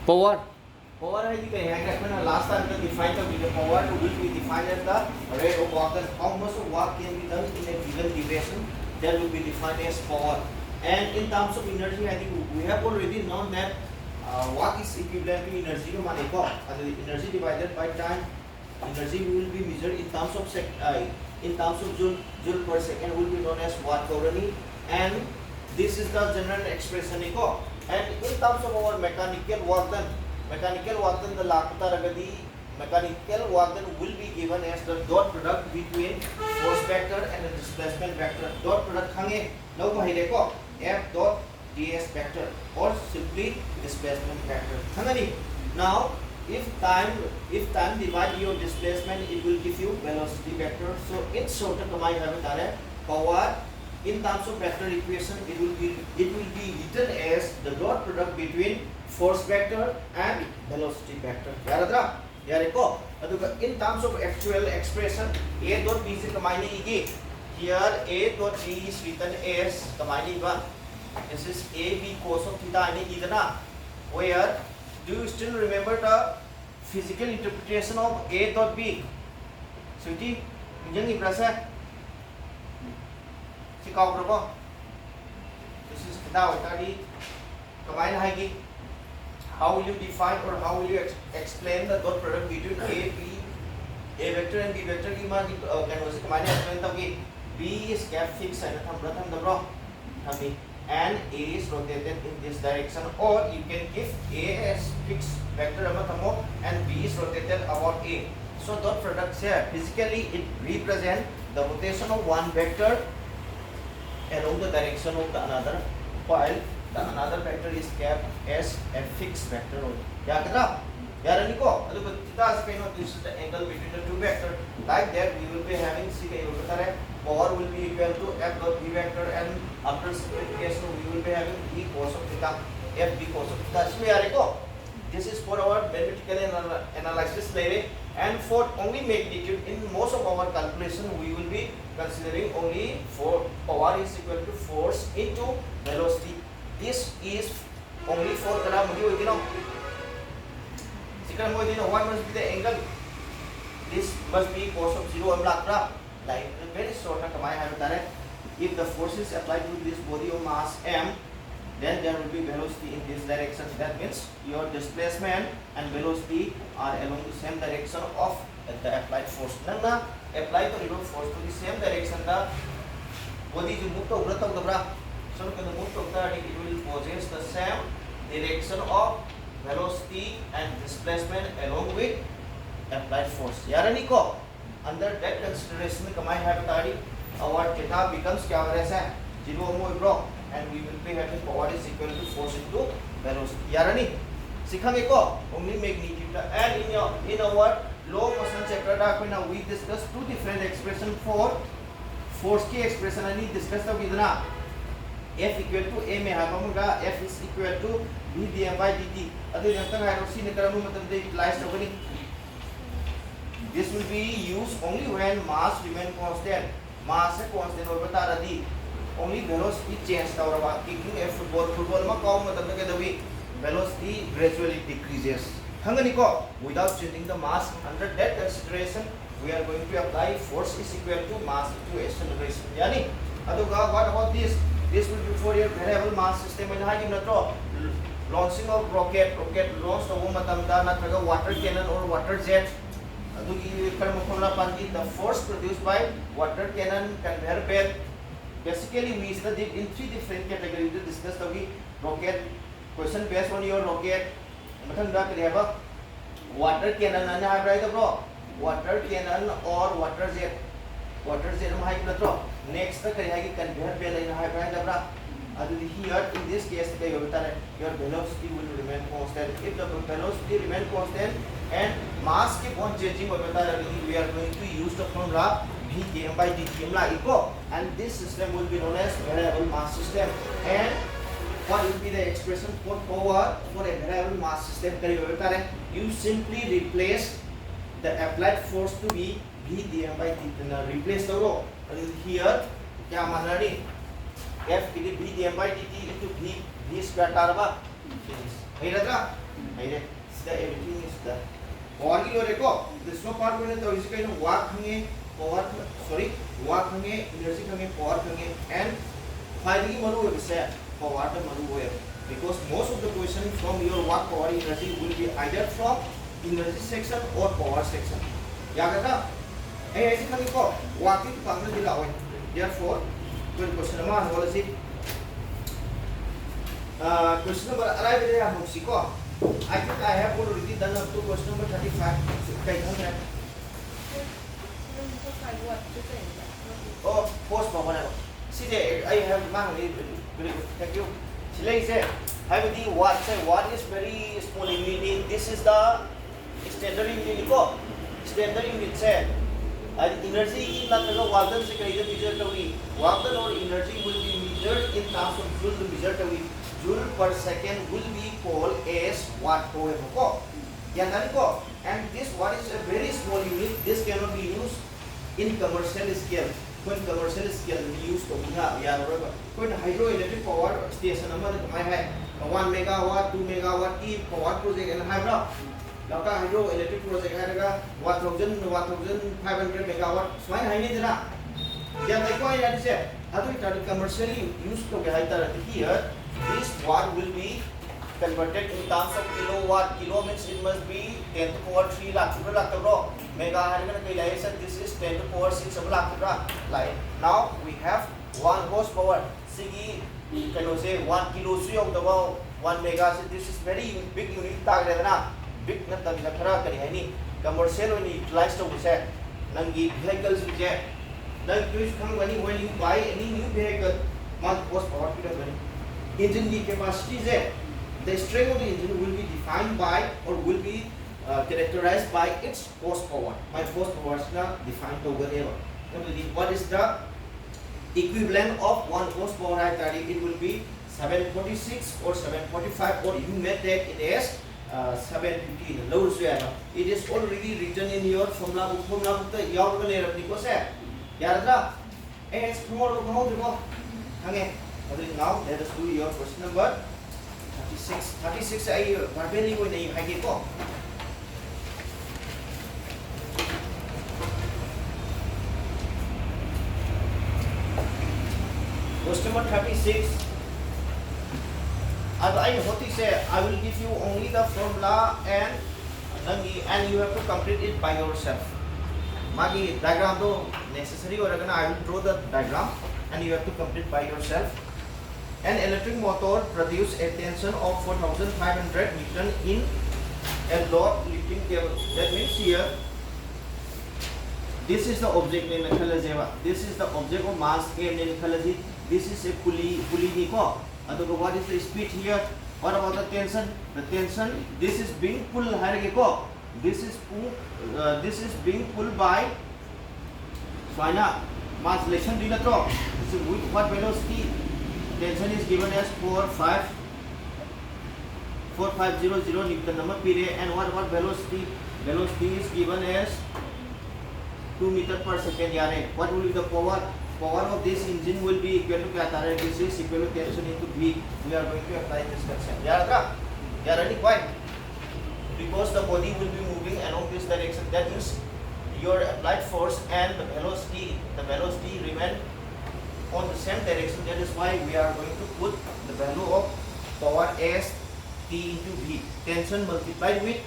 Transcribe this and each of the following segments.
Power. Power है कि कहीं है कि last time the define the power will be defined as the rate of work and how much of work can be done in a given duration. That will be defined as power. And in terms of energy, I think we have already known that work is equivalent to energy का माने को energy divided by time. Energy will be measured in terms of joule per second will be known as watt colony, and this is the general expression को. And in terms of our mechanical work done the lakta ragadi mechanical work done will be given as the dot product between force vector and the displacement vector. Dot product hange no bahile ko F dot ds vector or simply displacement vector hangani. Now if time divide your displacement, it will give you velocity vector. So in short kamai have tare power in terms of vector equation, it will be written as the dot product between force vector and velocity vector. Yaradra yareko aduga in terms of actual expression, a dot b se kamai ni igi. Here a dot b is written as kamai ni ba. This is a b cos of theta ni idana. Where do you still remember the physical interpretation of A dot B? Suji, injang ibrasa. Si kau berapa? This is kita tadi. Kemain lagi. How will you define or how will you explain the dot product between A vector and B vector? Gimana gitu? Kan masih kemain explain tadi. B is cap fixed and tham bro. Kami. And A is rotated in this direction, or you can give A as fixed vector and B is rotated about A. So dot product here physically it represents the rotation of one vector along the direction of the another, while the another vector is kept as a fixed vector. Ya kata? Ya rani ko. Aduh kita sekarang this is the angle between the two vectors. Like that we will be having power will be equal to F dot B vector, and after simplification we will be having B cos of theta, F B cos of theta. So yareko, this is for our mathematical analysis level, and for only magnitude in most of our calculation we will be considering only for power is equal to force into velocity. This is only for kada mudi hoy dino. Sikar hoy dino, what must be the angle? This must be cos of 0 and lakra. Like very short kamai have done. If the force is applied to this body of mass m, then there will be velocity in this direction. That means your displacement and velocity are along the same direction of the applied force. Nana apply to remote force to the same direction. The body is move to the so when the move to it will possess the same direction of velocity and displacement along with applied force. Yarani ko. Under that consideration, kamai have tadi our theta becomes क्या हो रहा है 0 mo bro, and we will be having power is equal to force into velocity. यार नहीं सीखेंगे को only magnitude and in our low motion chapter da कोई ना we discuss two different expression for force की expression नहीं discuss तो कितना F equal to A में है पाऊँगा F is equal to B dm by dt. अभी जब तक है उसी ने करने मतलब दे utilize तो बनी. This will be used only when mass remain constant. Mass is constant और बता रही only velocity change था और बात kicking a football में कौन मतलब क्या दबी velocity gradually decreases. हंगनी को without changing the mass. Under that consideration we are going to apply force is equal to mass into acceleration. यानी अदुगा what about this? This will be for your variable mass system में यहाँ की नटो launching of rocket launch तो वो मतलब दा ना थका water cannon or water jet. The force produced by water cannon, conveyor belt. Basically, we studied in three different categories to discuss the rocket. Question based on your rocket. Water cannon, water cannon or water jet. Water jet next, conveyor belt. Here, in this case, your velocity will remain constant. If the velocity remain constant and mass keep on changing, we are going to use the formula V dm by dt and this system will be known as variable mass system. And what will be the expression for power for a variable mass system? You simply replace the applied force to be V dm by dt. Replace the rho. Here, F V dm by dt into V square tarva Physics. Hey Radha. Hey re. Everything is the power की लोरे को. This no part में तो इसी का इन्हें work हंगे power sorry work हंगे energy हंगे power हंगे and फायदे की मनु है बिसे power तो मनु है. Because most of the question from your work power energy will be either from energy section or power section. या कहता है ऐसे खाली को work की काम में दिला हुआ है. Therefore when question number one वाला सी question number arrive there हम उसी को I think I have already done up to question number 35. कहीं हम हैं oh post power है. See there I have man very good thank you. Chile say I will do what say what is very small unit. This is the standard unit ko standard unit say energy in the Walden से कहीं तो measure कभी Walden और energy will be measured in terms of joule measure कभी joule per second will be called as watt को है को या नहीं को and this what is a very small unit. This cannot be used in commercial scale. When commercial scale we use तो बिना यार होगा कोई hydroelectric power station हमारे तो है 1 megawatt 2 megawatt की power project है ना bro. Laka hydroelectric project है ना 1500 megawatt स्वाइन है नहीं देना या नहीं कोई यार से अतो इटाली commercially use तो क्या है तरह here this watt will be converted in terms of kilowatt. Kilo means it must be 10 to power 3 lakh to lakh bro. Mega है ना कोई लाइए sir this is 10 to power 6 lakh to like now we have 1 horsepower. Sigi can you say 1 kilo से होता है 1 mega से this is very big unit ताक रहता ना big ना तभी खरा करी है नहीं commercial वाली utilize तो कुछ है नंगी vehicles कुछ है नंग क्यों इसमें वाली when you buy any new vehicle मान horsepower की तो बनी engine की capacity है the strength of the engine will be defined by or will be characterized by its horsepower. My horsepower is not defined to whatever. What is the equivalent of 1 horsepower? It will be 746 or 745 or you may take it as 750. Low zero. It is already written in your formula book. Formula book the yaar ko le rapni ko se. Yaar da. As tomorrow ko ho dekho. Hange. Now let us do your question number 36. 36 ay barbeli ko nahi hai ko. Question number 36. As I hoti say, I will give you only the formula and you have to complete it by yourself. Magi diagram to necessary or I will draw the diagram and you have to complete by yourself. An electric motor produces a tension of 4,500 Newton in a load lifting cable. That means here, this is the object in the This is the object of mass M in the This is a pulley niko. What is the speed here? What about the tension? The tension, this is being pulled here. This is being pulled by Swana. Mass relation dilatro. So with what velocity? Tension is given as 4500 Newton number period and what velocity? Velocity is given as 2 meter per second. What will be the power? Power of this engine will be equal to this is equal to tension into V. We are going to apply this concept. Ready? Why? Because the body will be moving along this direction. That means your applied force and the velocity remain on the same direction. That is why we are going to put the value of power as T into V. Tension multiplied with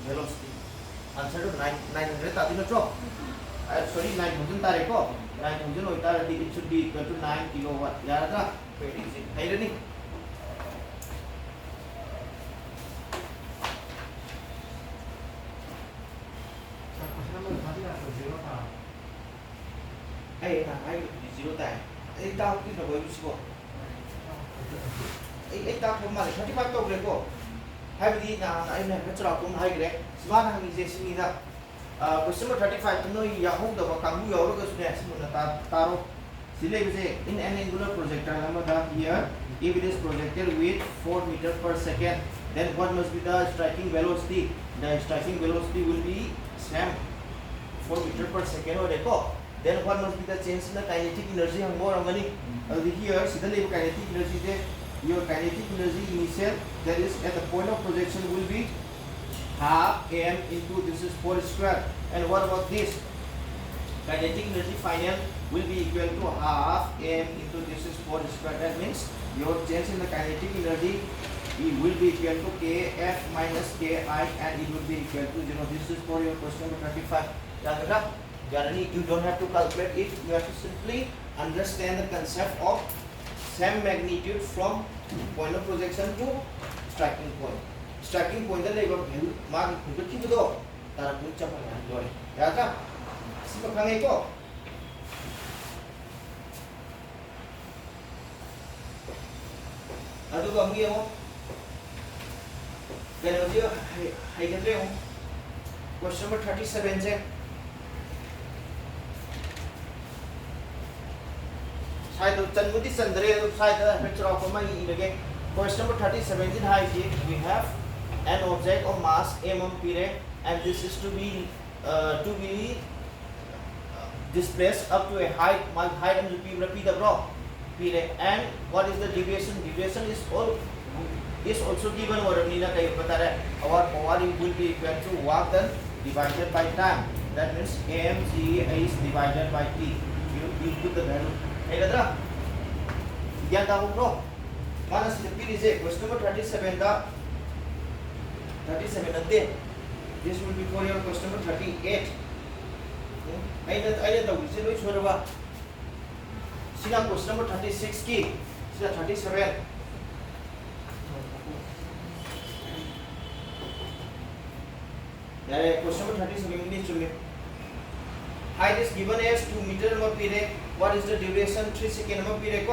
velocity. Answer to 900. Sorry, 9,000 tareko. 9,000 it should be equal to 9 kilowatt. Very easy. Are you ready? Hey, I zero time. Hey, tao cái nào use ko? Hey, tao không mà 35 to ko. Hai đi na ai này nó cho cũng hay cái. Smart hàng gì xin ra. Question number 35 to know ya hong the kamu ya ro kasne simuna taro. Sile in an angular projectile number here if it is projected with 4 meters per second then what must be the striking velocity? The striking velocity will be same 4 meters per second or echo. Then what must be the change in the kinetic energy? More money here, kinetic energy your kinetic energy initial, that is at the point of projection, will be half m into this is 4 square. And what about this? Kinetic energy final will be equal to half m into this is 4 square. That means your change in the kinetic energy, it will be equal to kf minus ki, and it will be equal to 0. This is for your question number 35. You don't have to calculate it. You have to simply understand the concept of same magnitude from point of projection to striking point. Striking point that labor value mark to keep it off. Tara puncha pa yan doy. Yata. Sipa kangay ko. Ano ba mo mo? Ganun diyo hay ganun yung question number 37 je. Side of Chanmudi Sandre, side of the picture of my again. Question number 37 high we have an object of mass m period, and this is to be displaced up to a height. My height and repeat the block period. And what is the deviation? Deviation is also given over Nina Kay Patara. Our power will be equal to work done divided by time. That means mg is divided by t. You put the value. Hey, Radha. Yan tahu bro. Mana sih pilih je? Question number 37 dah. 37 nanti. This will be for your question number 38. Aina tahu sih lo suara apa? Sila question number 36 ki. Sila 37. Ya, question number 37 ini cuma. Height is given as 2 meter per period. What is the duration? 3 seconds per period.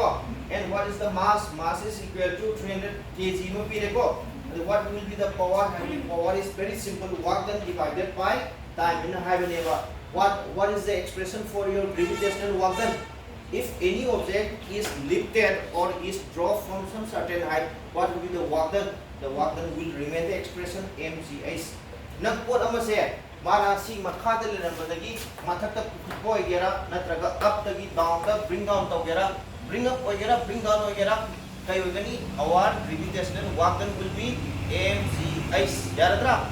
And what is the mass? Mass is equal to 300 kg per period. And what will be the power? Power is very simple. Work done divided by time in a high level. What is the expression for your gravitational work done? If any object is lifted or is dropped from some certain height, what will be the work done? The work done will remain the expression mgh. Nagpot ama se Mara si makhada le nambadagi mathakta putpo igera natraga up tagi down ta bring down togera bring up igera bring down igera kayo gani our gravitational work done will be mgh. Yaradra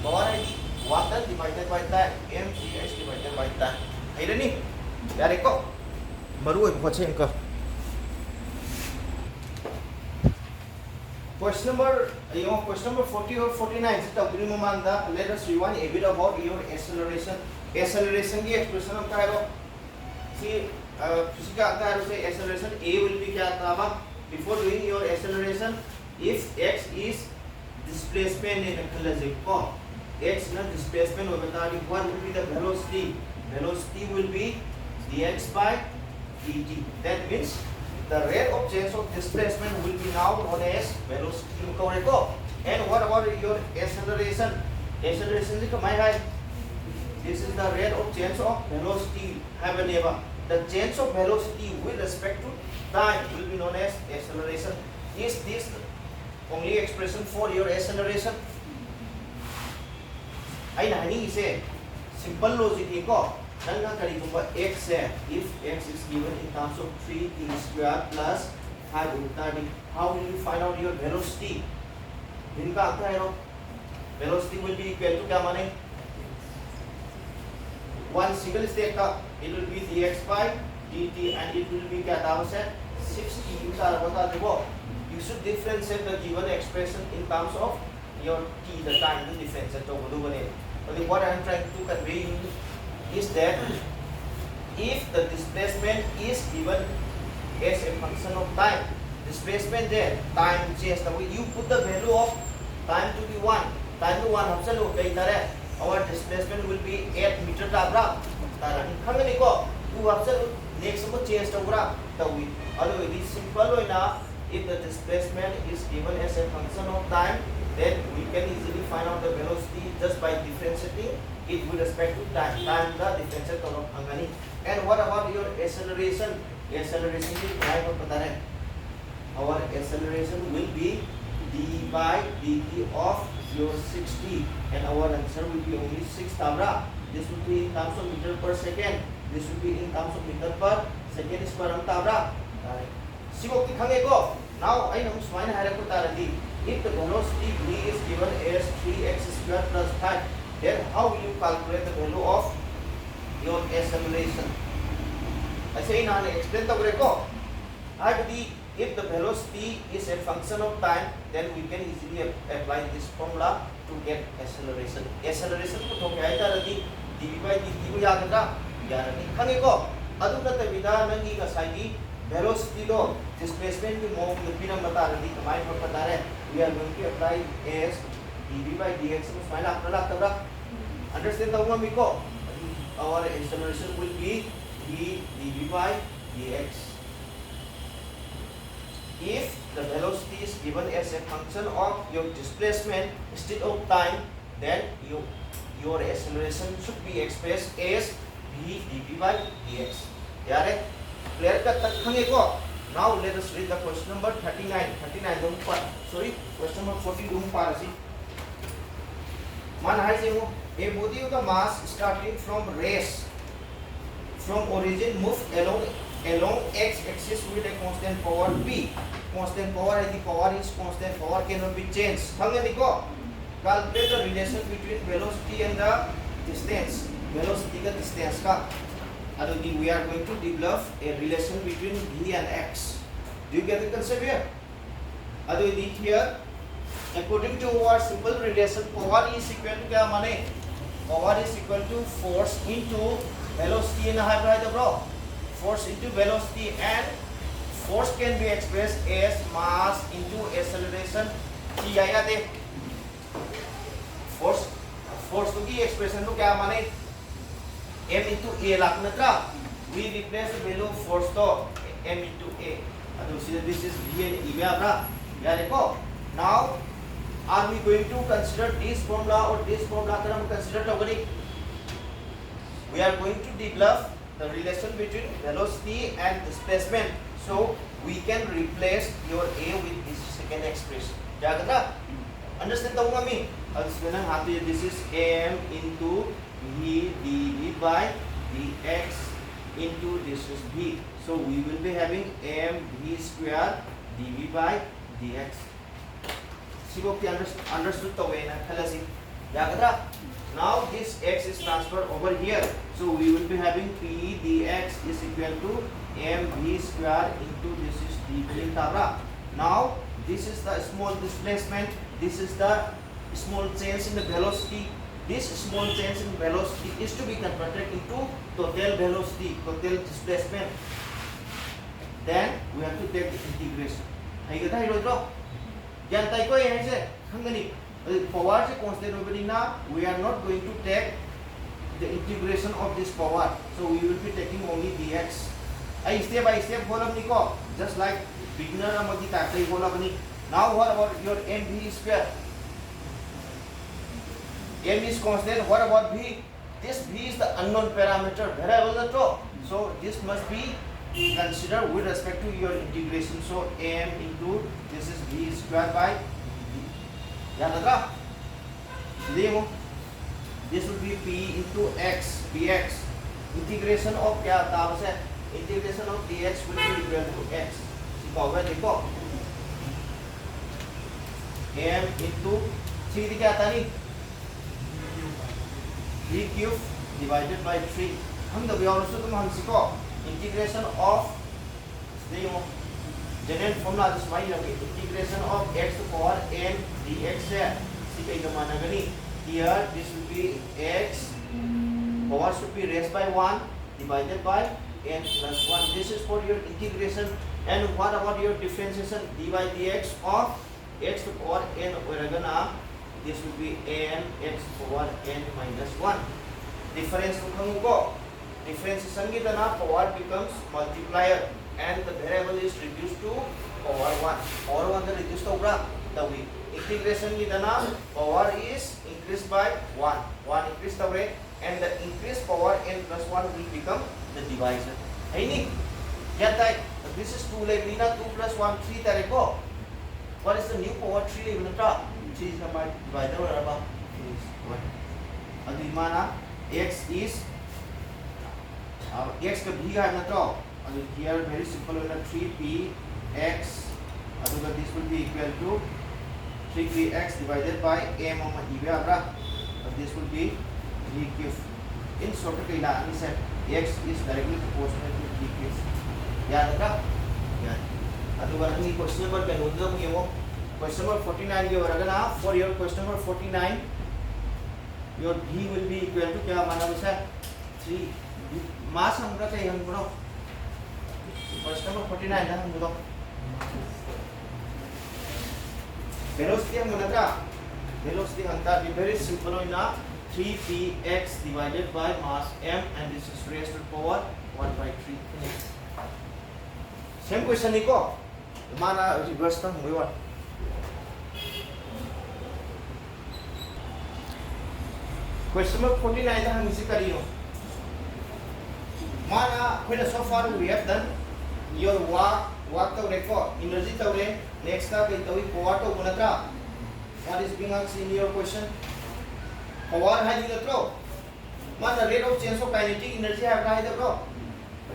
power id work done divided by time mgh divided by time. Airani yare ko maru ay phoche ka. Question number 40 or 49. Let us rewind a bit about your acceleration. Acceleration की expression हम क्या है? See, किसका आता है उसे acceleration A will be क्या आता है? Before doing your acceleration, if x is displacement in a collision, x ना displacement हो बता रही, what will be the velocity? Velocity will be dx by dt. That means the rate of change of displacement will be now known as velocity. And what about your acceleration? Acceleration is my this is the rate of change of velocity. Have a neighbor. The change of velocity with respect to time will be known as acceleration. Is this only expression for your acceleration? I know say simple logic iko. X if x is given in terms of 3t square plus 5 ulta d, how will you find out your velocity? इनका आता है velocity will be equal to क्या माने? One single step का it will be dx by dt and it will be क्या था उसे 60 उतार बता देखो. You should differentiate the given expression in terms of your t, the time to differentiate. तो वो बने. But what I am trying to convey you is that if the displacement is given as a function of time, displacement there, time change, you put the value of time to be 1, time to 1 absolute, our displacement will be 8 meter tabra. You absolute next change tabra. Although it is simple enough, if the displacement is given as a function of time, then we can easily find out the velocity just by differentiating it with respect to time. Time the differential of Angani. And what about your acceleration? Acceleration is our acceleration will be d by dt of your 60, and our answer will be only 6 tabra. This will be in terms of meter per second. This will be in terms of meter per second square tabra. Sibok ki khange ko Now I know swine hierarchy. If the velocity v is given as 3x square plus 5, then how will you calculate the value of your acceleration? I say in explain the breako. If the velocity is a function of time, then we can easily apply this formula to get acceleration. Acceleration ko to kaya ita dv by dt ko yagadra yarani. Hangi ko adu na tabida nangi kasai velocity do displacement ki mo pinang bata radi kamay mo patare. We are going to apply as dv by dx ko final apna tabra. Understand the mga miko? Our acceleration will be dv by dx. If the velocity is given as a function of your displacement instead of time, then your acceleration should be expressed as v dv by dx. Yare clear cut tak khange ko. Now let us read the question number 39. 39 dum pa. Sorry, question number 40 dum pa rasi. Man hai se a body of the mass starting from rest from origin move along x-axis with a constant power p. Constant power is the power is constant power cannot be changed. Hangani ko calculate the relation between velocity and the distance. Velocity ka distance ka. Adodi we are going to develop a relation between v and x. Do you get the concept here? Adodi here according to our simple relation, power is equal to kya mane? Power is equal to force into velocity in hybrid bro. Force into velocity, and force can be expressed as mass into acceleration. Force to की expression तो क्या माने m into a Lakhna था. We replace the value of force तो m into a. This is v and e में अपना यार देखो. Now are we going to consider this formula or this formula अगर हम consider करें? We are going to develop the relation between velocity and displacement, so we can replace your a with this second expression. Understand the me? This is m into v dv by dx into this is v. So we will be having m v square dv by dx. See what you understood the way na? Now this x is transferred over here, so we will be having p dx is equal to mv square into this is dv tabra. Now this is the small displacement, this is the small change in the velocity. This small change in velocity is to be converted into total velocity, total displacement. Then we have to take the integration. Power is constant, we are not going to take the integration of this power, so we will be taking only dx. Step by step just like beginner now what about your mv square? M is constant. What about v? This v is the unknown parameter variable, so this must be considered with respect to your integration. So m into this is v square by this would be p into x px. Integration of integration of dx will be equal to x. M into v cube divided by 3. Integration of general formula is integration of x to power n dx. Here this will be x power should be raised by 1 divided by n plus 1. This is for your integration. And what about your differentiation? d by dx of x to power n, this will be n x power n minus 1. Difference to differentiation की तरह power becomes multiplier and the variable is reduced to power 1. Power 1 the reduced होगा तभी integration की तरह power is increased by 1. 1 increased away and the increased power n plus 1 will become the divisor. है नहीं? क्या ताई? This is 2 लेवल ना 2 plus 1 3 तारे को. What is the new power 3 level ना? 3 is number divided or about अभी माना x is x का भी है ना तो here very simple 3p x aduga this will be equal to 3px divided by m of ibe abra. This will be 3 cube. In short kaila ani set x is directly proportional to 3 cube. Yaad ra? Yaad. Aduga ni question number kanu da mo yemo. Question number 49 ke waragana for your question number 49 your v will be equal to kya mana basa 3 mass hamra kai hum bro. Question number 49 na hum bro. Velocity हम बोला था velocity अंतर भी very simple हो ना 3px divided by mass m and this is raised to the power 1/3. Same question निको माना reverse था हुई बात. Question number 49 था हम इसे करी हो. माना when so far we have done your work to record energy to record. Next up is the power to gunatra. What is being asked in your question? Power है जी तो मान rate of change of kinetic energy है अपना है तो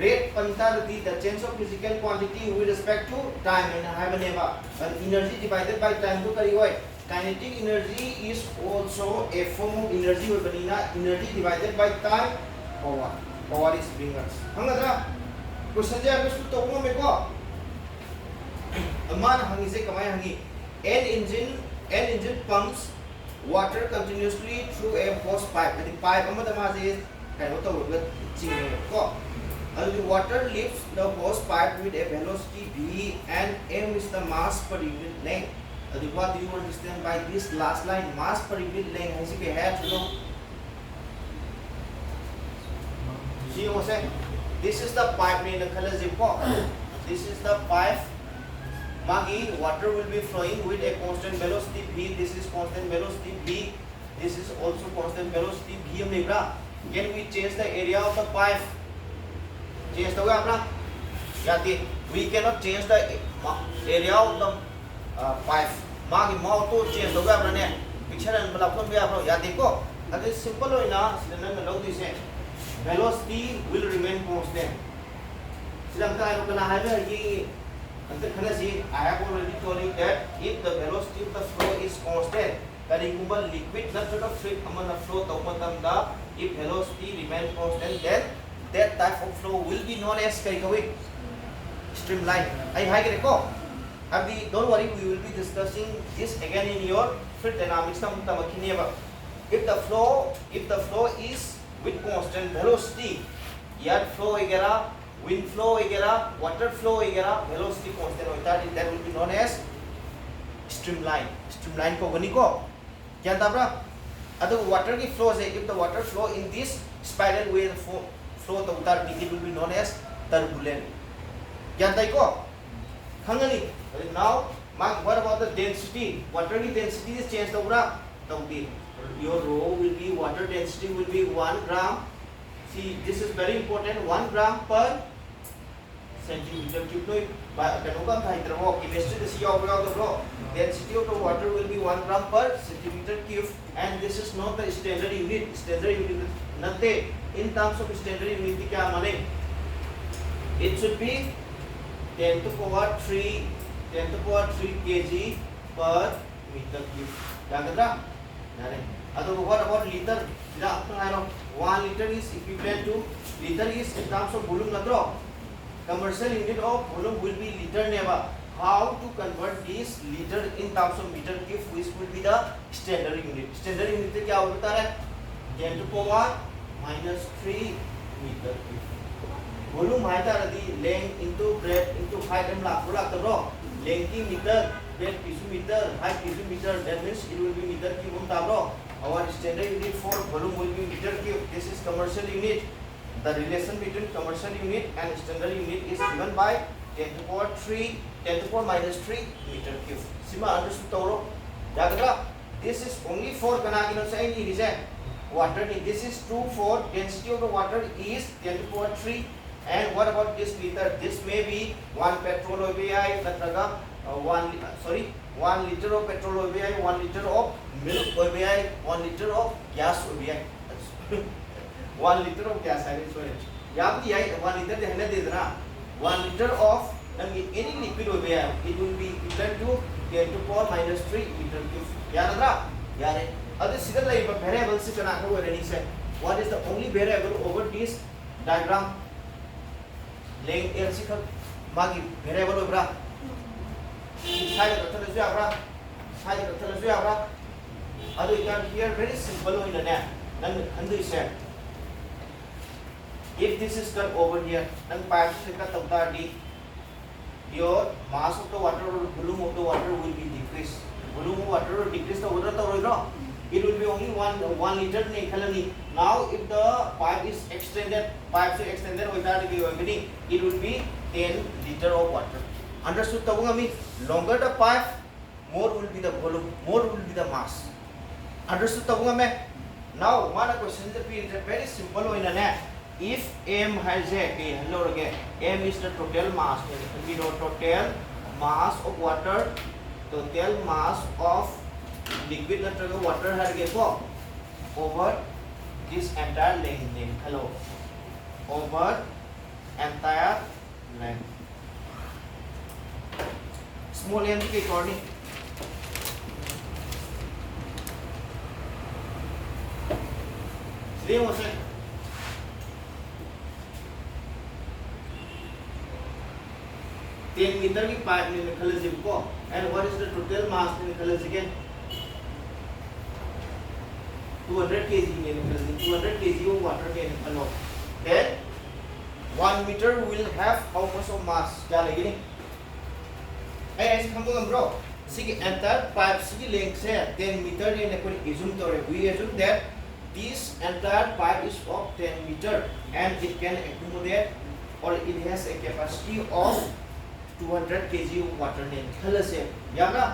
rate पंतर the change of physical quantity with respect to time and have an eva and energy divided by time to करी हुआ है. Kinetic energy is also a form of energy और बनीना energy divided by time power is being asked. हम ना question जो है उसको तो वो मेरे को मान hangi se kamai hangi an engine pumps water continuously through a hose pipe. The pipe amada ma se kai to with ching ko and the water lifts the hose pipe with a velocity v and m is the mass per unit length. What do you understand by this last line? Mass per unit length has ke hai chalo see what say this is the pipe ne nakhala zipo. This is the pipe. Magi water will be flowing with a constant velocity v. This is constant velocity v. This is also constant velocity v. Can we change the area of the pipe? Change the way we cannot change the area of the pipe. Magi mau to change the way picture and that is simple enough. Velocity will remain constant. I have already told you that if the velocity of the flow is constant, then liquid not fluid flow if velocity remains constant, then that type of flow will be known as streamline. Don't worry, we will be discussing this again in your fluid dynamics. If the flow is with constant velocity, air flow wind flow water flow velocity constant होता है, that will be known as streamline को बनी को क्या था अपना अगर water की flow से if the water flow in this spiral way flow तो उतार it will be known as turbulent क्या था eco खंगनी now what about the density water की density is change तो पूरा तो your rho will be water density will be 1 gram. See, this is very important. 1 gram per centimeter cube. No, chemistry this density of the water will be 1 gram per centimeter cube, and this is not the standard unit. Standard unit nothing in terms of standard unit. क्या माने? It should be 10 to the power 3 kg per meter cube. क्या कहता? नहीं. What about liter? 1 liter is equivalent to liter is in terms of volume na draw. Commercial unit of volume will be liter never. How to convert this liter in terms of meter cube, which will be the standard unit. Standard unit क्या होता है? 10 to the power -3 meter cube. Volume है तार दी length into breadth into height हम लाख तो length की meter, breadth किसु meter, height किसु meter. That means it will be meter cube हम तारो. Our standard unit for volume will be meter cube. This is commercial unit. The relation between commercial unit and standard unit is given by 10 to the power -3 meter cube. Sima understood toro. Jagra. This is only for kanagino saying it is a water. This is true for density of the water is 10 to the power 3. And what about this liter? This may be 1 petrol OBI, 1 liter of petrol OBI, 1 liter of milk OBI, 1 liter of gas OBI. 1 liter of gas. I will show it. 1 liter 1 liter of any liquid over here, it will be equal to 10 to the power minus 3 meter cube. Yadra? Yare. This is the variable. What is the only variable over this diagram? Length L magi variable over. Side of the here very simple in the net. If this is cut over here, then pipe is cut of your mass of the water or volume of the water will be decreased. Volume of water will decrease the water. It will be only 1 liter. Now, if the pipe is extended, it will be 10 liter of water. Understood? Longer the pipe, more will be the volume, more will be the mass. Understood? Now, one question is very simple. If M has M is the total mass, we know total mass of water, total mass of liquid water over this entire length. Over entire length. Small m के according. Same also. 10 meter की pipe में निकल को and what is the total mass में निकल again 200 kg में निकल 200 kg of water में निकलो then 1 meter will have how much of mass क्या लगी नहीं ऐसे हम लोग bro सिकी entire pipe सिकी length से 10 meter ने निकल assume तो we assume that this entire pipe is of 10 meter and it can accommodate or it has a capacity of 200 kg of water ne khala se yaga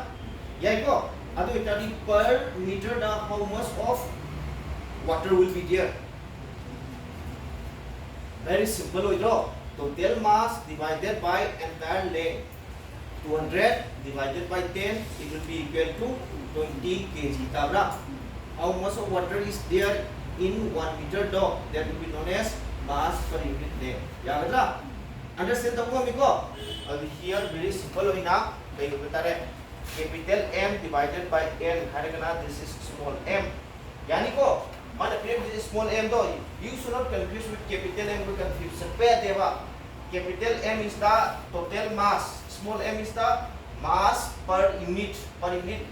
yai ko adu itadi per meter da how much of water will be there very simple hoy total mass divided by entire length 200 divided by 10 it will be equal to 20 kg tabra how much of water is there in 1 meter that will be known as mass per unit there yaga understand the ko here very simple enough capital M divided by N this is small m yani ko this is small m you should not confuse with capital M with confusion capital M is the total mass small m is the mass per unit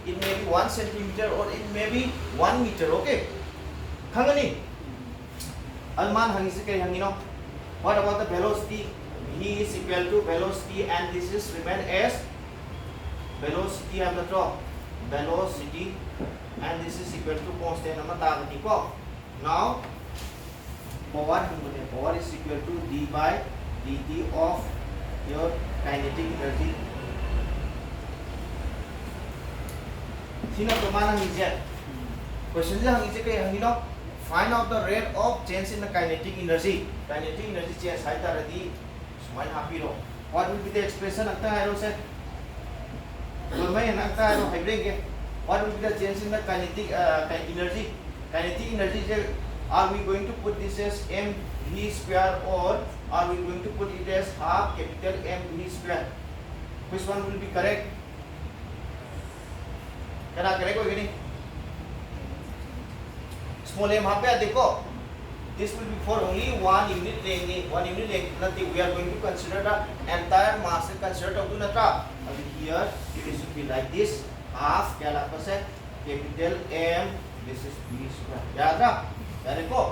it may be 1 centimeter or it may be 1 meter okay khangani alman hangisi kay hangino what about the velocity V is equal to velocity and this is remain as velocity and the velocity and this is equal to constant now power is equal to d by dt of your kinetic energy sino tumana hijat question je hangise kay hangino find out the rate of change in the kinetic energy change hai taradi small happy ro what will be the expression agta hai ro se mai agta hai ro hybrid what will be the change in the kinetic energy are we going to put this as m v square or are we going to put it as half capital M v square which one will be correct क्या correct होगा नहीं small m यहाँ पे देखो this will be for only 1 unit length nothing we are going to consider the entire mass consider of the here it should be like this half क्या लगता है capital M this is v square याद रहा देखो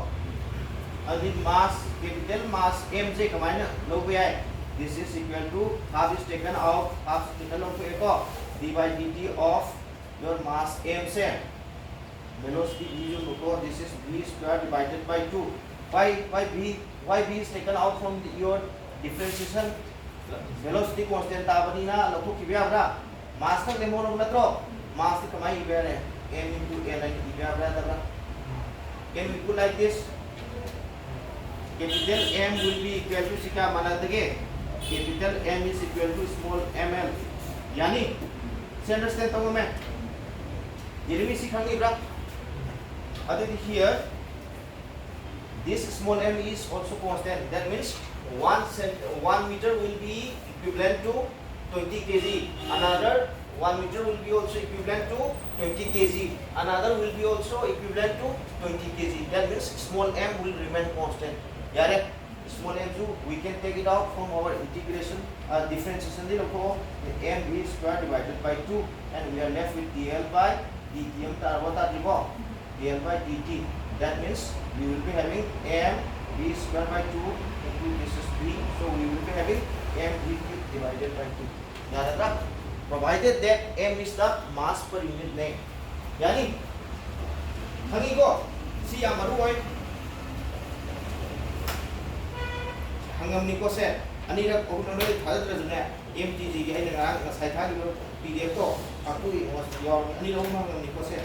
अभी mass capital mass M से कमाना लोग भी आए this is equal to half is taken off d by dt of your mass M से velocity this is v square divided by 2 why v is taken out from your differentiation velocity constant tabani na loko kibya mass ka demo na tro mass ka mai ibya re m into l ibya ra da m equal like this capital M will be equal to sika mana dege capital M is equal to small ml yani se understand to मैं ये भी सीखेंगे ब्रा here this small m is also constant that means 1 meter will be equivalent to 20 kg. Another 1 meter will be also equivalent to 20 kg. Another will be also equivalent to 20 kg. That means small m will remain constant. Yeah, small m so we can take it out from our integration differentiation. Therefore, m b square divided by 2, and we are left with dl by dt. Dl by dt. That means we will be having m b square by 2 into this is b. So we will be having m b divided by 2. Yeah, provided that m is the mass per unit length. Yani, hangi ko si yang maruoy hangam ni ko se ani ra ko no le thal tra june mtg gi ai na ga sai tha gi pdf to aku was yo ani ro ma hangam ni ko se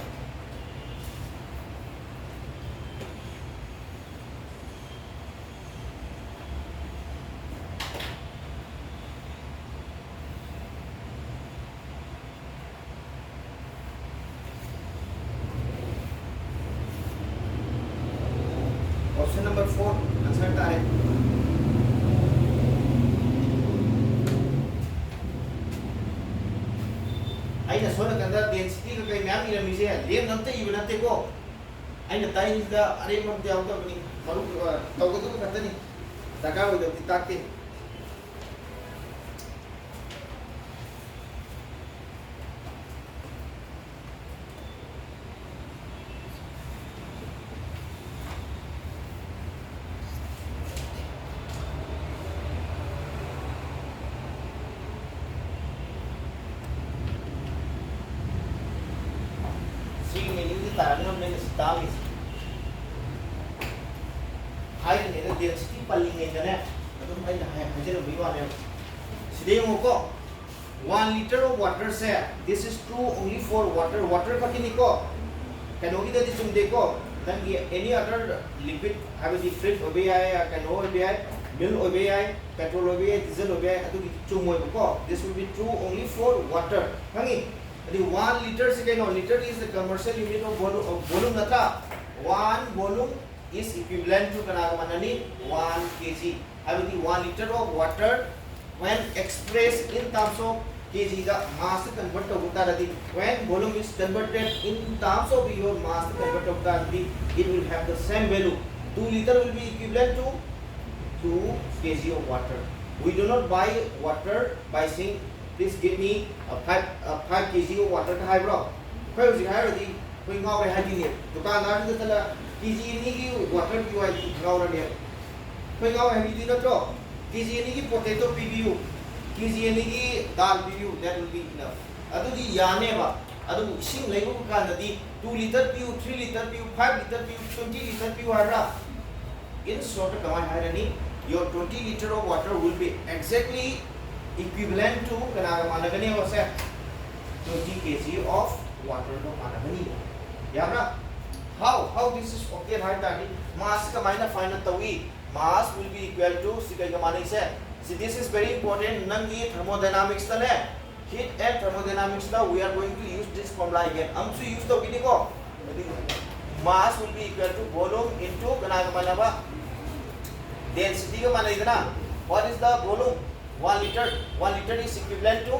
option number 4 answer का है आइना सोना कंदा density का कई ma'am इरमी से लेम नंते इबनते को आइना ताइन दा अरे मम दे आवता बनी मरु तौको तो करता नहीं तका हो दे ताकते density paling aja na, aduh ay hajar biwa na. Sila yung ko, 1 liter of water say, this is true only for water. Water ka kiniko, kanogi dati sumde ko, then any other liquid have a different OBI, cano OBI, milk OBI, petrol OBI, diesel OBI, atu chumoy ko. This will be true only for water. Hangi, the 1 liter se kano, liter is the commercial unit of volume nata. 1 volume is equivalent to 1 kg. Having the 1 liter of water when expressed in terms of kg the mass convert to when volume is converted in terms of your mass convert to it will have the same value. 2 liter will be equivalent to 2 kg of water. We do not buy water by saying please give me a 5 kg of water ka hai bro. Koi usi hai ro di koi ngau hai di ni dukandar ni tala kg ni ki water ki wai ngau ra ni koi ngau hai di na tro kg ni ki potato PBU kg ni ki dal PBU that will be enough. Adu di yane ba adu ising laibu ka na di 2 liter PU 3 liter PU 5 liter PU 20 liter PU hai ra. In short kamai hai ra ni your 20 liter of water will be exactly equivalent to kana managani was 20 kg of water no managani. Yeah na. How this is okay right tadi mass ka minus final tawi mass will be equal to sikai ka mani se. See this is very important nangi thermodynamics ta le heat and thermodynamics ta we are going to use this formula again. Am to use to kini ko mass will be equal to volume into kana ka manaba density ka mana idana. What is the volume? 1 liter. 1 liter is equivalent to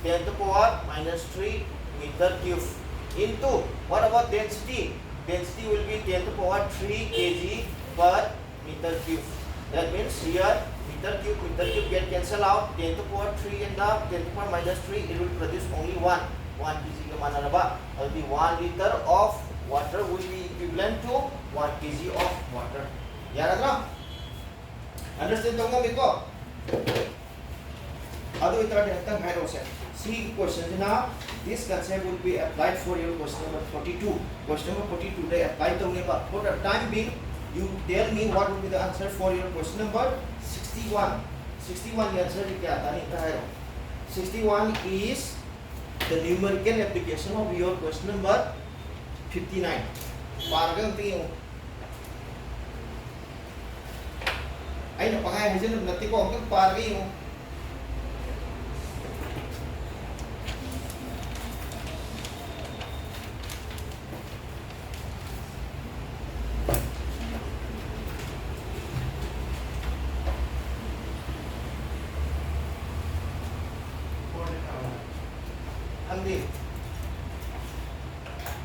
10 to the power minus 3 meter cube into what about density? Density will be 10 to the power 3 kg per meter cube. That means here meter cube get cancel out. 10 to the power 3 and 10 to the power minus 3 it will produce only 1 kg ka mana ba. That will be 1 liter of water will be equivalent to 1 kg of water. Yaad na? Understand tonga miko? Ado ito hatang hydro set. See question na this concept will be applied for your question number 42. Question number 42 they apply to ba. For the time being you tell me what will be the answer for your question number 61. 61 the answer kya aata nahi ta hai. 61 is the numerical application of your question number 59. Paragraph 3 ay napangai hajan nati ko ang paragraph Handi.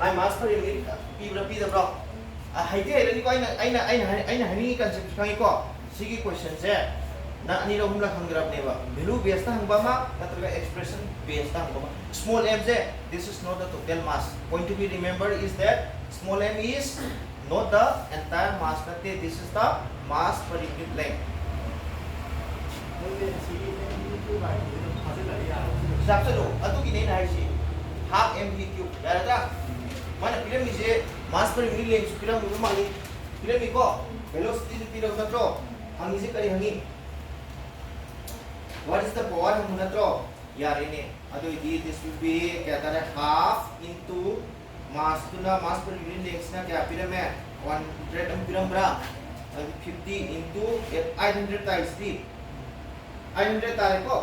I master in the block. I did I need concept Sigi questions there. Not need of Hula Hangrab never. Below Biesta Hangama, that expression based on small m there. This is not the total mass. Point to be remembered is that small m is not the entire mass. This is the mass per unit length. Half mv cube. Mana film is a mass per unit length. Film ko velocity what is the power this will be half into mass per unit length 100 50 into 800 times 3 800 तारे को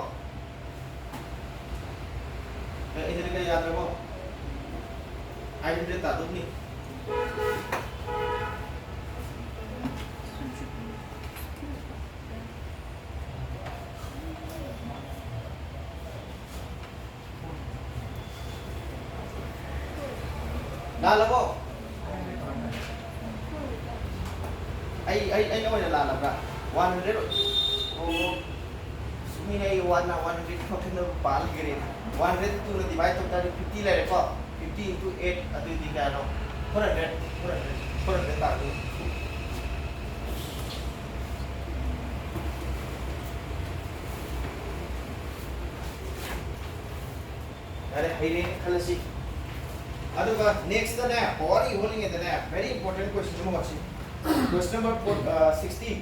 इधर का याद रखो 800 तादुक नहीं ला लगो ai nói là làm ra 100 sumi này 100 không thể nào bán cái 100 tu là divide to 50 lại có 50 into 8 adu di ka no 400 ta tu are haile khalasi adu ka next na body holding it na very important question mo achi question number 60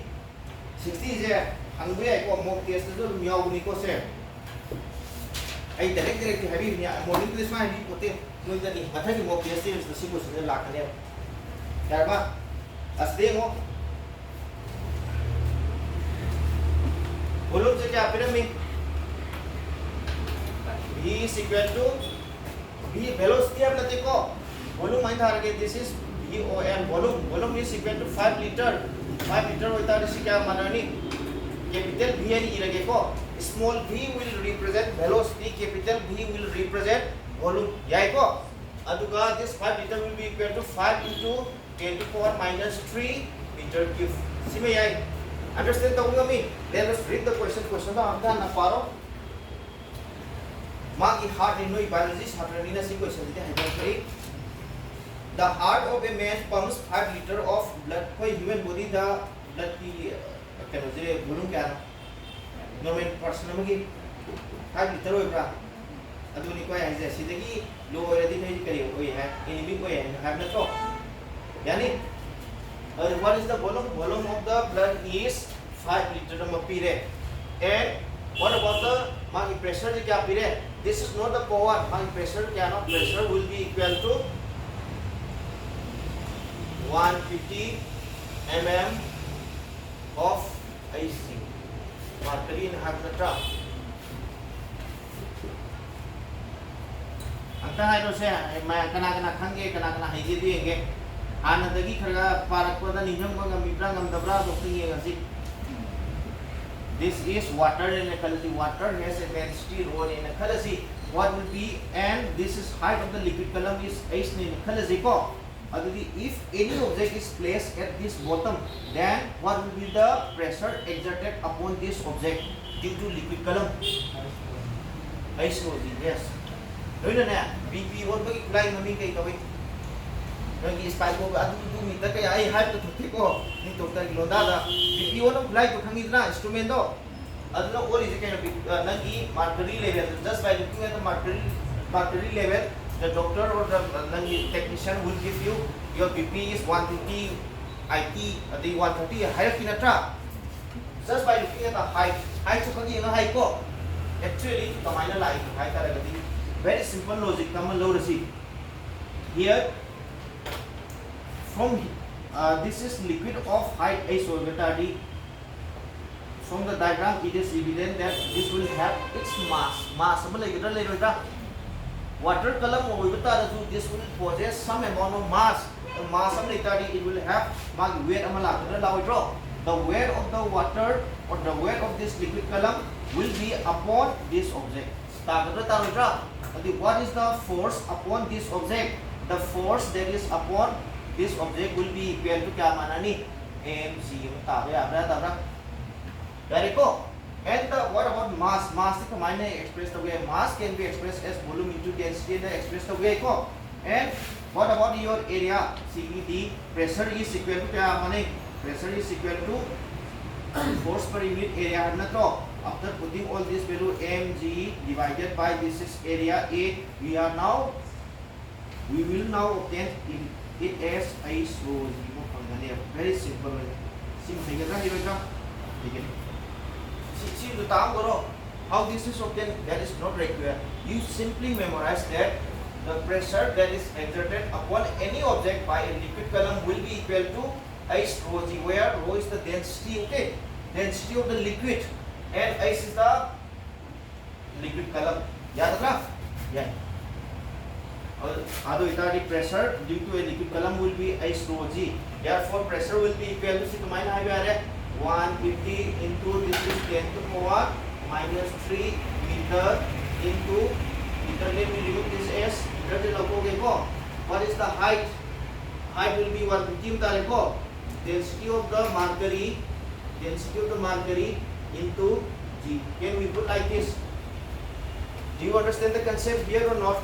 is a hangwe ai ko mock test do miao ni ko se ai direct heavy ni morning this ma heavy pote no da ni matha ki mock test is the sequence de la kane karma asde mo volume se kya pyramid v is equal to v velocity ab late ko volume mai thar ke this is volume is equal to 5 liter होता है इससे क्या माना नहीं capital V and E लगे को small v will represent velocity capital V will represent volume याई को अदुगा this 5 liter will be equal to 5 into 10 to power minus 3 meter cube सिमे याई understand तो होगा मी let us read the question तो हमका ना पारो माँ की heart in no biology छात्र नीना सी question देते हैं करी the heart of a man pumps 5 liter of blood for human body the blood की क्या बोलते हैं volume क्या है normal person में की 5 liter होए बरा अदुनी कोई है जैसे देखी low already नहीं करी कोई है enemy कोई है have ना तो यानी what is the volume of the blood is 5 liter में पीरे and what about the माँ की pressure क्या पीरे this is not the power माँ की pressure क्या ना pressure will be equal to 150 mm of IC. Mercury in Hagnatra. Angka hai to se mai kana khange kana haiji dienge. Anadagi kharaga parakpada niham ga mibra ngam dabra dokti ngasi. This is water in a quality water has a density rho in a quality. What will be and this is height of the liquid column is h in a quality ko. If any object is placed at this bottom, then what will be the pressure exerted upon this object due to liquid column? Yes. Đối là nè, BP vốn với cái mà mình cái cái cái spike của anh tu mình tất cái ai hai cái thực có nhưng tổng thể lo đa là BP vốn nó play của thằng ít na instrument đó. Anh nó all is kind of năng cái mercury level just by looking at the mercury level. The doctor or the technician will give you your BP is 150 IT the 130 higher kinatra just by looking at the height so kagi na height ko actually kamai na lai height ka lagati very simple logic kaman low receive here from this is liquid of height a so beta d from the diagram it is evident that this will have its mass अब लेके डर ले रहा था water column or this will possess some amount of mass. The mass of it will have weight the weight of the water or the weight of this liquid column will be upon this object. what is the force upon this object? The force that is upon this object will be equal to kya manani? mc yung tabi abra very ko. And what about mass? Mass ko maine expressed the way mass can be expressed as volume into density and expressed the way ko. And what about your area? CED pressure is equal to kya mane? Pressure is equal to force per unit area na to. After putting all this value mg divided by this is area A, we will now obtain it as a rho. Very simple. See the term how this is obtained, that is not required. You simply memorize that the pressure that is exerted upon any object by a liquid column will be equal to H rho g, where rho is the density, okay? Density of the liquid and H is the liquid column. Yeah. Although the pressure due to a liquid column will be H rho g. Therefore, pressure will be equal to 150 into this is 10 to the power minus 3 meter into meter. Let me remove this S. What is the height? Height will be 150 ko. Density of the mercury into G. Can we put like this? Do you understand the concept here or not?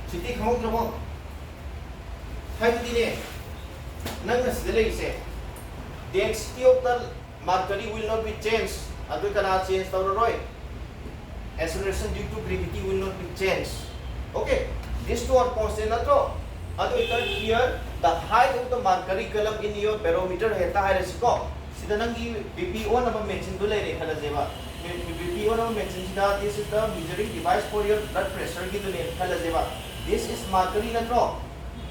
Siti khamog na mo. Height din nang nasidalay se. Density of the mercury will not be changed. Ado kana change tawro roy. Acceleration due to gravity will not be changed. Okay, these two are constant na to. Ado here the height of the mercury column in your barometer heta hai resiko. Sida nangi BPO na ba mention dulay re khala jeba. BPO na mention sida this is the measuring device for your blood pressure ki dulay khala jeba. This is mercury na to.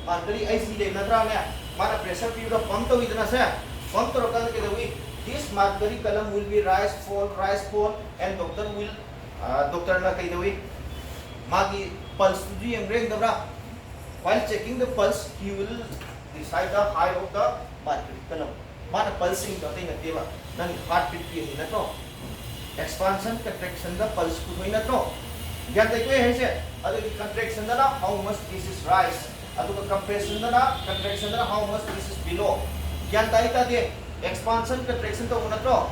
Mercury IC le na tra ne. Mara pressure pi da pump to idna se. Pump to rokan ke dawi. This mercury column will be rise fall and doctor will doctor na kai dawi. Magi pulse to ji embreng dabra. While checking the pulse, he will decide the height of the mercury column. Mana pulsing to thing nativa. Nang heartbeat pi na to. Expansion, contraction the pulse to na to. Gyan tay ko hai se. Ado contraction na how much this is rise. Ado compression na contraction na how much this is below. Gyan tay ta de expansion contraction to na to.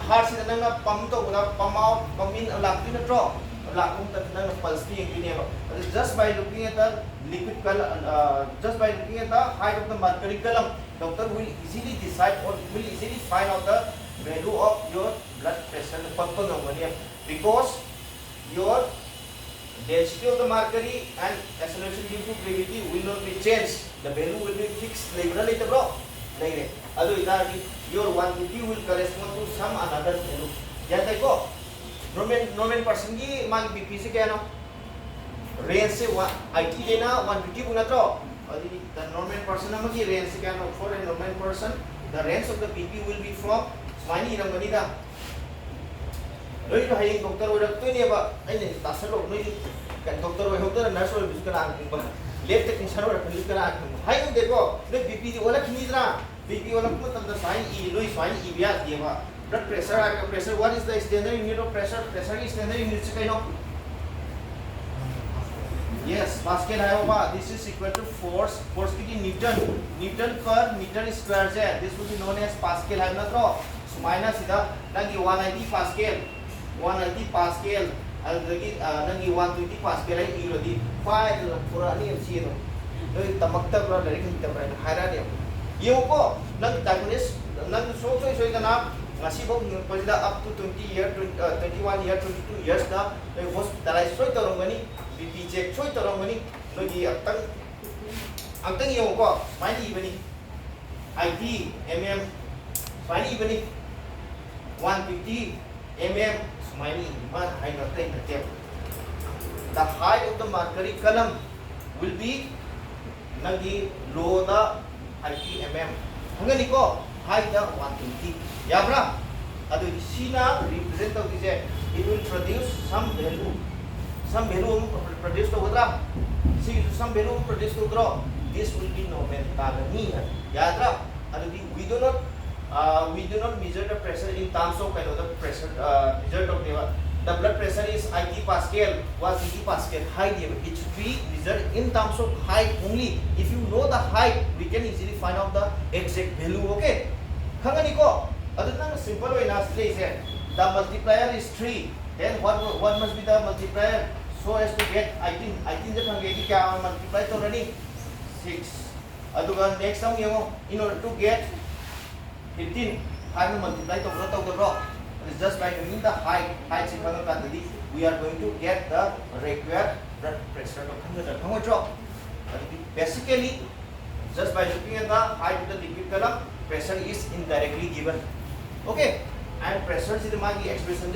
Heart sin na pump to na pump out pump in lakti na to. Lakung tatna pulse pi yung just by looking at the liquid column, just by looking at the height of the mercury column, doctor will easily decide or will easily find out the value of your blood pressure because your density of the mercury and acceleration due to gravity will not be changed. The value will be fixed. Bro. Your 150 will correspond to some another value. Yan ko. Normal person की मान BP से क्या ना range से IT देना 150 गुना तो the normal person ना मगी range से क्या ना for a normal person the range of the BP will be from मानी इरम बनी दा लोई तो है डॉक्टर वो रखते नहीं बा नहीं तासल लोग नहीं डॉक्टर वो होता है नर्स वो बिस्कुट आंखें बा लेफ्ट टेक्नीशियन वो रखते बिस्कुट आंखें हाई उन देखो ने BP वाला किन्हीं तरह BP वाला को तब तक साइन ई लोई साइन ई बिया दिए बा blood pressure, what is the standard unit of pressure? Pressure is standard unit से कहीं yes, Pascal है होगा. This is equal to force की Newton per meter square है. This will be known as Pascal है ना तो minus इधर नंगी 190 Pascal अल्लगी नंगी 120 Pascal है ये लोडी फाइल पूरा नहीं अच्छी है तो ये तमकता पूरा डायरेक्ट नहीं तब रहा है हायरा नहीं ये वो नंग डायग्नोसिस नंग सोच इतना up to 20 years, 21 years, 22 years na hospitalized soy tarongani BP check soy tarongani nogi angtang iyo ko mani ibani IT mm mani ibani 150 mm mani man hay natin natin. The height of the mercury column will be nagi low the IT mm hanggang ko height the 120. Yabra, ado sina represent of this. It will produce some value. Some value produce to udra. See, some value produce to udra. This will be nomenclature. Yabra, ado we do not measure the pressure in terms of kind of the pressure result of the blood pressure is 80 pascal, was 80 pascal, height, it should be measured in terms of height only. If you know the height, we can easily find out the exact value, okay? Khangani ko, aduna simple way na say the multiplier is 3, then what must be the multiplier so as to get 18 the khangegi kya multiply to running 6. Aduga next time in order to get 15, how to multiply to bro. It's just by knowing the height we are going to get the required blood pressure. Basically, just by looking at the height of the liquid column, pressure is indirectly given. Okay, and pressure is the expression.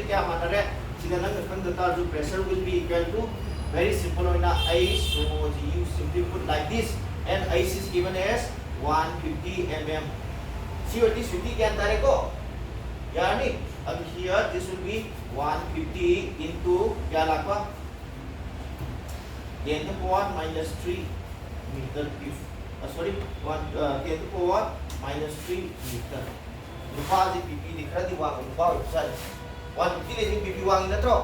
Pressure will be equal to very simple ice. So you simply put like this, and ice is given as 150 mm. See what is 50 can go? Yani, here this will be 150 into 10 to the power minus 3 meter cube. Sorry, 10 to the power minus 3 meter. Rupa is PP dikha diwang rupa website. 150 is PP wang na tro.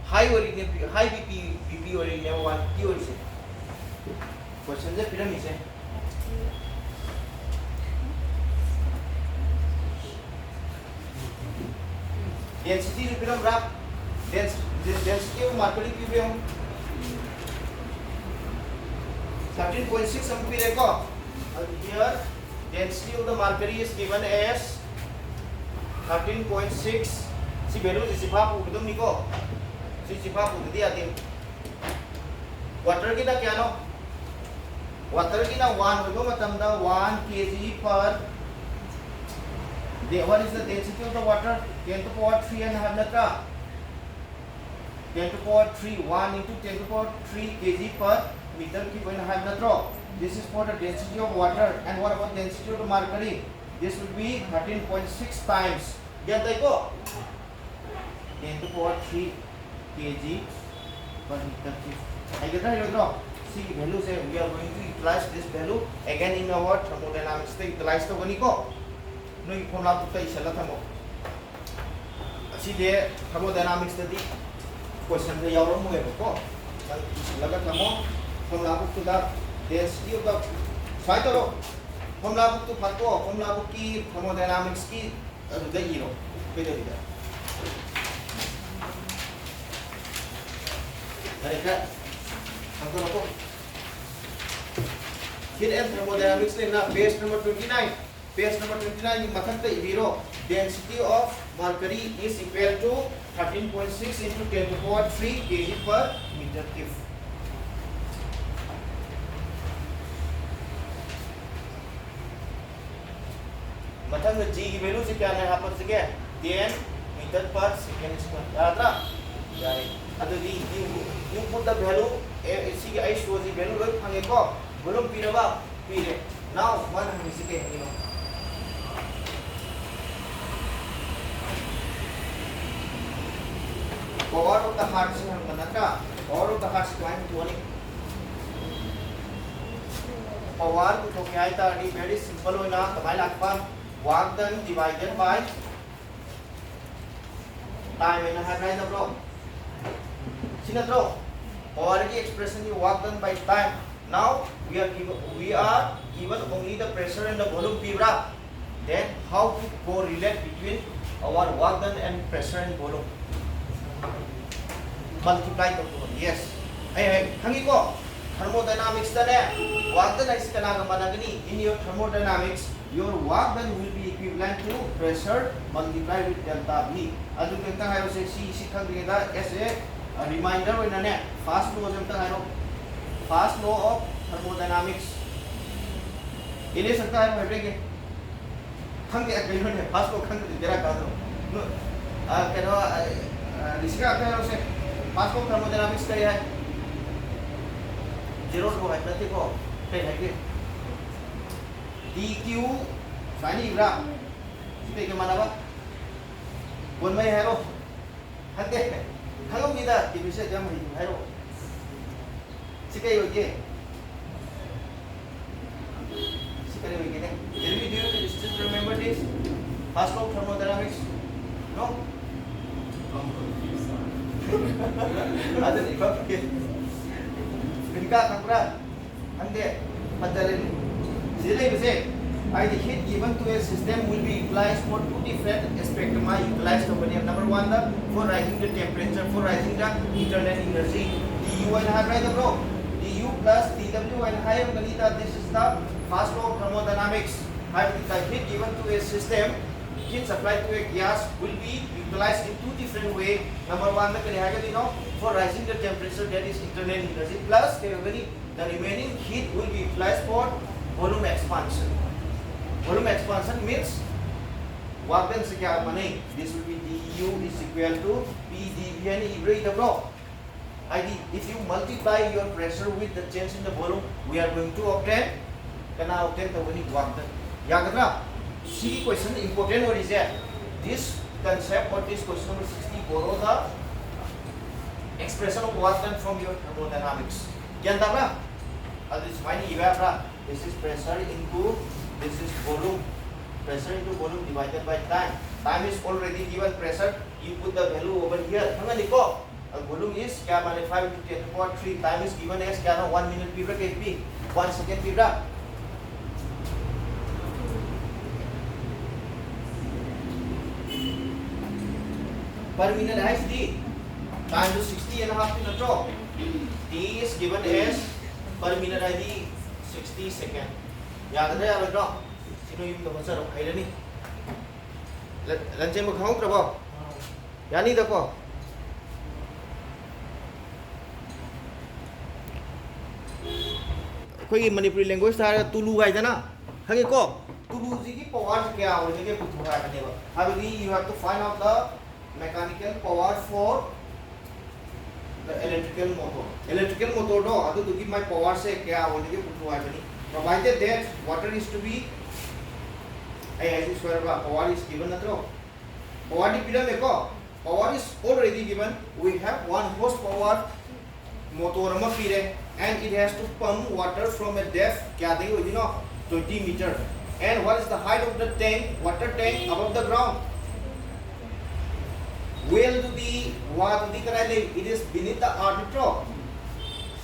High PP original 150 origin. Question is pyramid se. Density repeat graph. Density of mercury cube 13.6 हम भी देखो. Here density of the mercury is given as 13.6. Si value si siapa pun betul niko. Si siapa pun dia tim. Water kita क्या no? Water kita 1 होगा मतलब 1 kg per. What is the density of the water? 10 to the power 3 and half natra. 10 to the power 3, 1 into 10 to the power 3 kg per meter cube and half natra. This is for the density of water. And what about density of the mercury? This would be 13.6 times. Get the go. 10 to the power 3 kg per meter cube. I get that. See value say we are going to utilize this value again in our thermodynamics. Utilize the one go. No, you formula to say Shalatamo. See there, thermodynamics study question the Yarum Mugo. Lagatamo, formula to the density of the Saitaro, formula to Paco, formula key, thermodynamics key, the hero. Here and thermodynamics in page number 29. Page number 29 in Mathanta Ibiro, density of mercury is equal to 13.6 into 10 to the power 3 kg per meter cube. Mathanga G की value से क्या है यहाँ पर से क्या 10 meter per second square. याद रहा? यार, अतो you put the value, इसी के I show the value लोग हंगे को volume पी रहा पी रहे. Now one हम इसी के you know. Power of the heart से हम बनाता. Power of the heart से क्या है तो वाली. Power को क्या है तो अड़ी very simple होना. तमाई लागपा work done divided by time and a half right bro. Sina bro. Power की expression is work done by time. Now we are given only the pressure and the volume P bra. Then how to correlate between our work done and pressure and volume? Multiply the two. Yes. Hey, hangi ko. Thermodynamics dane. Work done is kana managani. In your thermodynamics, your work done will be equivalent to pressure multiplied with delta V. Adu kenta hai ose si khang dega as a reminder oina ne. Fast law jamta hai no. Fast law of thermodynamics. Ile sakta hai bhai ke. Khang ke akil ne fast law khang de jara ka do. No. Kano इसका क्या है उसे पास को thermodynamics क्या है zero को है नती को क्या है कि dq साइनी इब्रा इसके क्या माना बा बोल में है रो हंते खाओ किधर कि विषय जम है रो सिके यो ये सिके यो ये can we do you still remember this fast law of thermodynamics no Ada ni kau fikir. Ketika kakak, ande padarin. Sila bisa. The heat given to a system will be utilized for two different aspects. Utilized over here. Number one, for rising the temperature, for rising the internal energy. Du and I right bro. Du plus dw and I am Ganita. This is the first law of thermodynamics. The heat given to a system, heat supplied to a gas will be utilized in two different ways. Number one, for rising the temperature, that is internal energy. Plus, the remaining heat will be utilized for volume expansion. Volume expansion means work done se kya bane. This will be du is equal to p dv and e bro. If you multiply your pressure with the change in the volume, we are going to obtain the work done. Yagadra, see question important what is that? This concept or this question number 60 borrow the expression of work done from your thermodynamics. Kyantara? This fine evapra. This is pressure into this is volume. Pressure into volume divided by time. Time is already given pressure. You put the value over here. Hanganiko. Volume is kya mane 5 to 10 power 3. Time is given as kya na 1 minute pibra kp. 1 second pibra. Per minute is d. Time is 60.5 minutes. T is given as per minute ID 60 second. Yaad hai yaad bro. Sino yung tabasa ro khaila ni. Lanche mo khau krabo. Yani dako. Koi Manipuri language ta tulu gai dana. Hangi ko. Tulu ji ki power kya ho je ke puthura ka deba. Abhi you have to find out the mechanical power for the electrical motor. Electrical motor do adu to give my power se kya ho je ke puthura ka ni. Provided that water is to be as is where power is given natro. Power di pida meko. Power is already given. We have 1 horsepower motor ma pire and it has to pump water from a depth kya de you know 20 meter. And what is the height of the tank, water tank above the ground? Well to be what it is beneath the earth tro.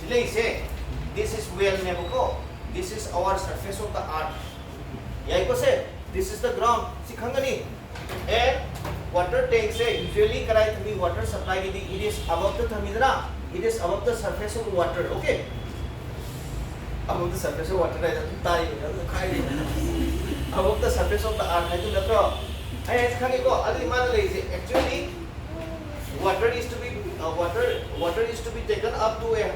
Sila say this is well neboko. This is our surface of the earth. Yai ko say this is the ground. Sikhangani. And water tank say usually karai thami water supply it is above the thamidra. It is above the surface of water. Okay. Above the surface of water. Above the surface of the earth. Actually, water is to be water is to be taken up to a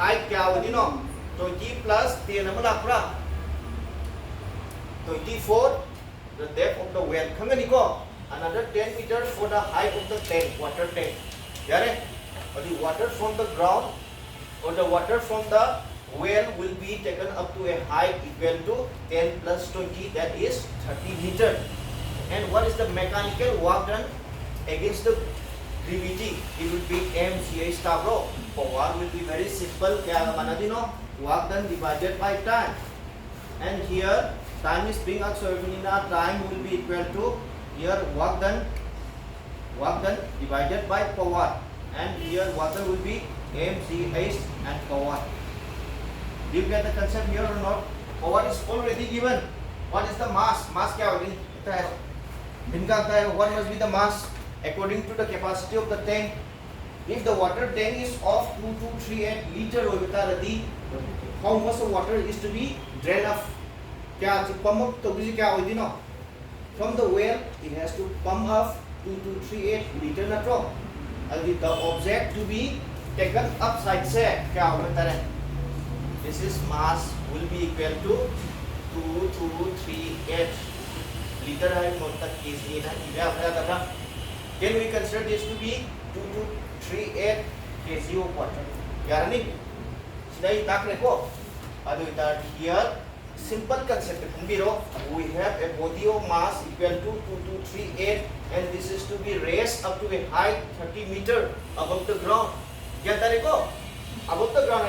height. You know, 20 plus 10 24 the depth of the well. Another 10 meters for the height of the tank, water tank. The water from the ground or the water from the well will be taken up to a height equal to 10 plus 20, that is 30 meters. And what is the mechanical work done against the gravity? It will be mca star bro. Power will be very simple. Work done divided by time. And here time is being also time will be equal to here work done divided by power. And here water will be mch and power. Do you get the concept here or not? Power is already given. What is the mass? Mass kya hogi? What must be the mass according to the capacity of the tank? If the water tank is of 2238 liter, how much of water is to be drained off? From the well, it has to pump off 2238 liter. The object to be taken upside say this is mass will be equal to 2238 liter kg. Can we consider this to be 2238 kg of water? Yarani sidai takne ko adu that here simple concept we have a body of mass equal to 2238 and this is to be raised up to a height 30 meter above the ground. Above the ground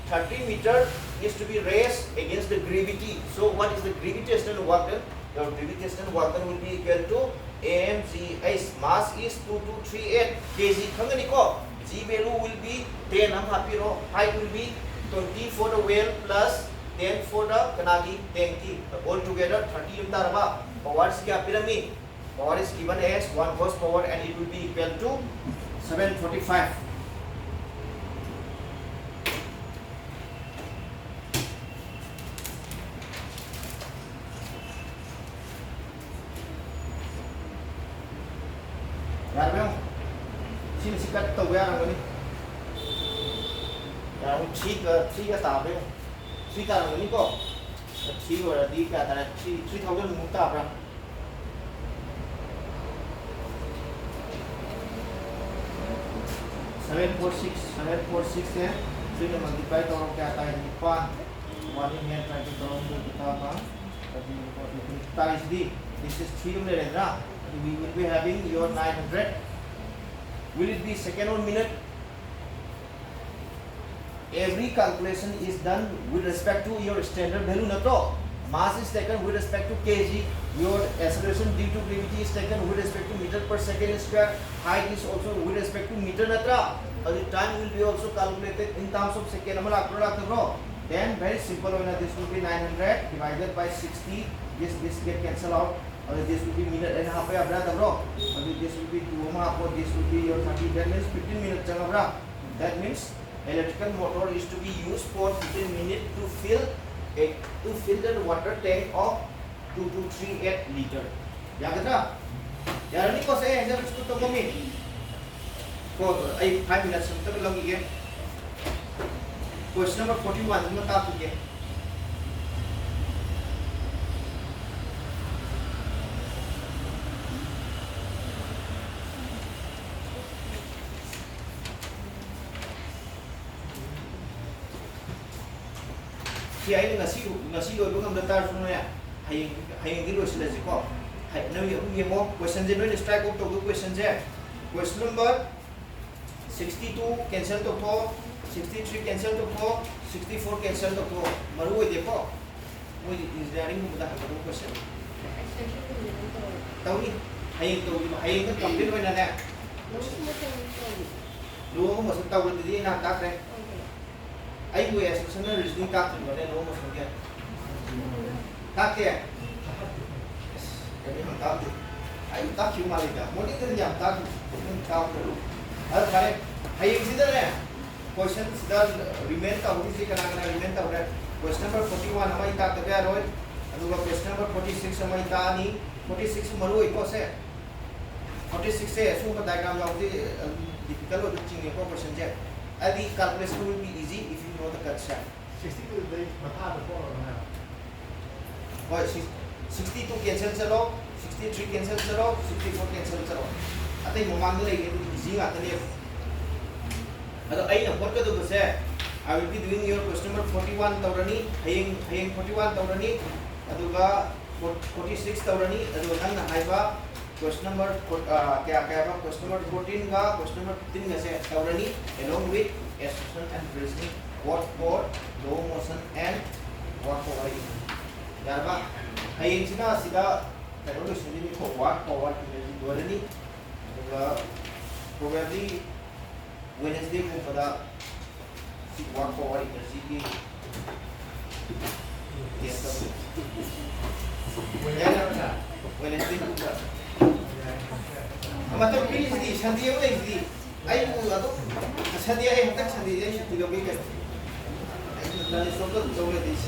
30 meter is to be raised against the gravity. So what is the gravitational work done? your gravitational work done will be equal to mgh. Mass is 2238 kg. Khangani ko g value will be 10 ham hapiro. Height will be 20 for the whale plus 10 for the kanagi tanki. All together 30 yum taraba. Power is kya pyramid? Power is given as 1 horsepower and it will be equal to 745. Yaar mein sin sikat to gaya rang ni yaar ठीक का ताब है ठीक का रंग नहीं को ठीक हो रहा दी क्या तरह 3000 मुक्ता अपना 746 है 3 में मल्टीप्लाई करो क्या आता है निपान 1 in hand trying to करो तो कितना होगा this is 3 में रहेगा we will be having your 900. Will it be second or minute? Every calculation is done with respect to your standard value na to. Mass is taken with respect to kg. Your acceleration due to gravity is taken with respect to meter per second square. Height is also with respect to meter na tra. The time will be also calculated in terms of second. Then very simple one. This will be 900 divided by 60. This get cancel out. This will be minute and half bro. This will be 2 half. This will be your 30. That means 15 minutes. That means electrical motor is to be used for 15 minutes to fill the water tank of 2238 liter. Yaga? Yarani ko say answer to to kami. For 5 minutes something lang again. Question number 41 mo ta again. Si ay nasi yo bang datar suno ya hayeng di lo sila ko hay na yo mo question je no strike out to question je question number 62 cancel to 63 cancel to 64 cancel to maru de ko mo engineering mo da ko question tawi hayeng ka complete hoy na na lo mo sa taw di na ta kre आई को ऐसे सुनने reasoning का तो बने no मत हो गया ताकि कभी हम ताकि आई ताकि क्यों मारेगा मोटी तरह जाम ताकि करो अरे भाई हाई इधर है क्वेश्चन सीधा रिमेन का होगी सी करना रिमेन का होगा क्वेश्चन नंबर 41 हमारी ताकि क्या रोय अदुगा क्वेश्चन नंबर 46 हमारी तानी 46 मरो इको से 46 से ऐसो का डायग्राम जाओगे डिफिकल्ट हो चिंगे को question J the calculation will be easy if you know the concept. 62 they mathada for now. Well, 62 cancel chalo, 63 cancel chalo, 64 cancel chalo. Atai momang le easy atani. Ado ai na photo do se I will be doing your question number 41 tawrani, hayeng 41 tawrani, aduga 46 tawrani, adu nang na haiba question number क्या question number 14 का question number 15 में से तवरनी along with assumption and reasoning what for low motion and what for यार बा hayeng sida pero lo sini ko what for what energy तवरनी probably Wednesday को पता what for what energy की Wednesday को मतलब कि इसकी शादी है इसकी आई वो तो शादी है तक शादी है शादी लोगे क्या आई मतलब सब तो लोगे दिस